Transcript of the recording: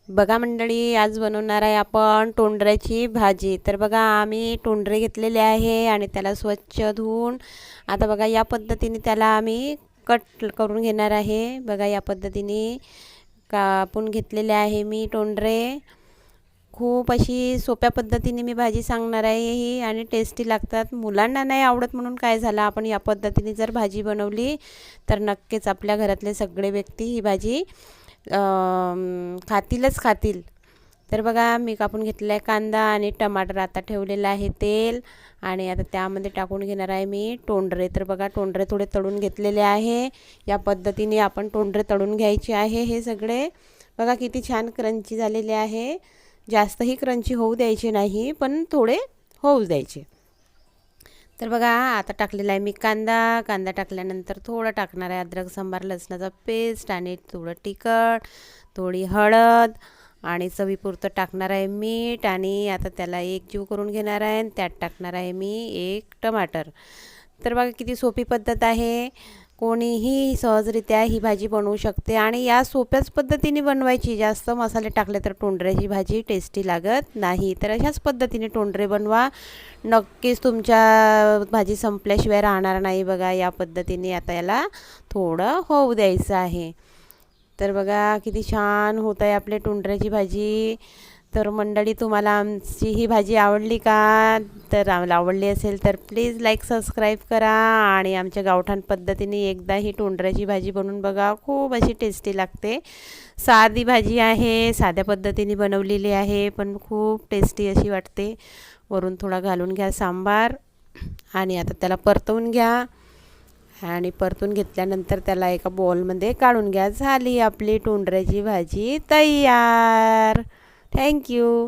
बघा मंडळी, आज बनवणार आहे आपण टोंडऱ्याची भाजी। तर बघा आम्ही टोंडरे घेतलेले आहे आणि त्याला स्वच्छ धुवून आता बघा या पद्धतीने त्याला आम्ही कट करून घेणार आहे। बघा या पद्धतीने कापून घेतलेले आहे मी टोंडरे। खूप अशी सोप्या पद्धतीने मी भाजी सांगणार आहे ही आणि टेस्टी लागतात। मुलांना नाही आवडत म्हणून काय झालं, आपण या पद्धतीने जर भाजी बनवली तर नक्कीच आपल्या घरातले सगळे व्यक्ती ही भाजी खातील। तर बघा मी कापून घेतलेला आहे कांदा आणि टमाटर। आता ठेवलेलं आहे तेल आणि आता त्यामध्ये टाकून घेणार आहे मी टोंडरे। तर बघा टोंडरे थोडे तळून घेतलेले आहे। या पद्धतीने आपण टोंडरे तळून घ्यायचे आहे हे सगळे। बघा किती छान क्रंची झालेले आहे। जास्तही क्रंची होऊ द्यायचे नाही, पण थोडे होऊ द्यायचे। तर बघा आता टाकलेला आहे मी कांदा टाकल्यानंतर थोडं टाकणार आहे अद्रक सांबार लसणाचा पेस्ट आणि थोडं तिखट, थोडी हळद आणि चवीपुरतं टाकणार आहे मीठ आणि आता त्याला एकजीव करून घेणार आहे आणि त्यात टाकणार आहे मी एक टमाटर। तर बघा किती सोपी पद्धत आहे, कोणीही सहजरित्या ही भाजी बनवू शकते आणि या सोप्याच पद्धतीने बनवायची। जास्त मसाले टाकले तर टोंडऱ्याची भाजी टेस्टी लागत नाही। तर अशाच पद्धतीने टोंडरे बनवा, नक्कीच तुमच्या भाजी संपल्याशिवाय राहणार नाही। बघा या पद्धतीने आता याला थोडं होऊ द्यायचं आहे। तर बघा किती छान होत आहे आपले टोंडऱ्याची भाजी। तर मंडळी, तुम्हाला आमची ही भाजी आवडली का? तर आम्हाला आवडली असेल तर प्लीज लाईक सबस्क्राईब करा आणि आमच्या गावठाण पद्धतीने एकदा ही टोंडऱ्याची भाजी बनवून बघा, खूप अशी टेस्टी लागते। साधी भाजी आहे, साध्या पद्धतीने बनवलेली आहे, पण खूप टेस्टी अशी वाटते। वरून थोडा घालून घ्या सांबार आणि आता त्याला परतवून घ्या आणि परतून घेतल्यानंतर त्याला एका बॉलमध्ये काढून घ्या। झाली आपली टोंडऱ्याची भाजी तयार। थँक्यू।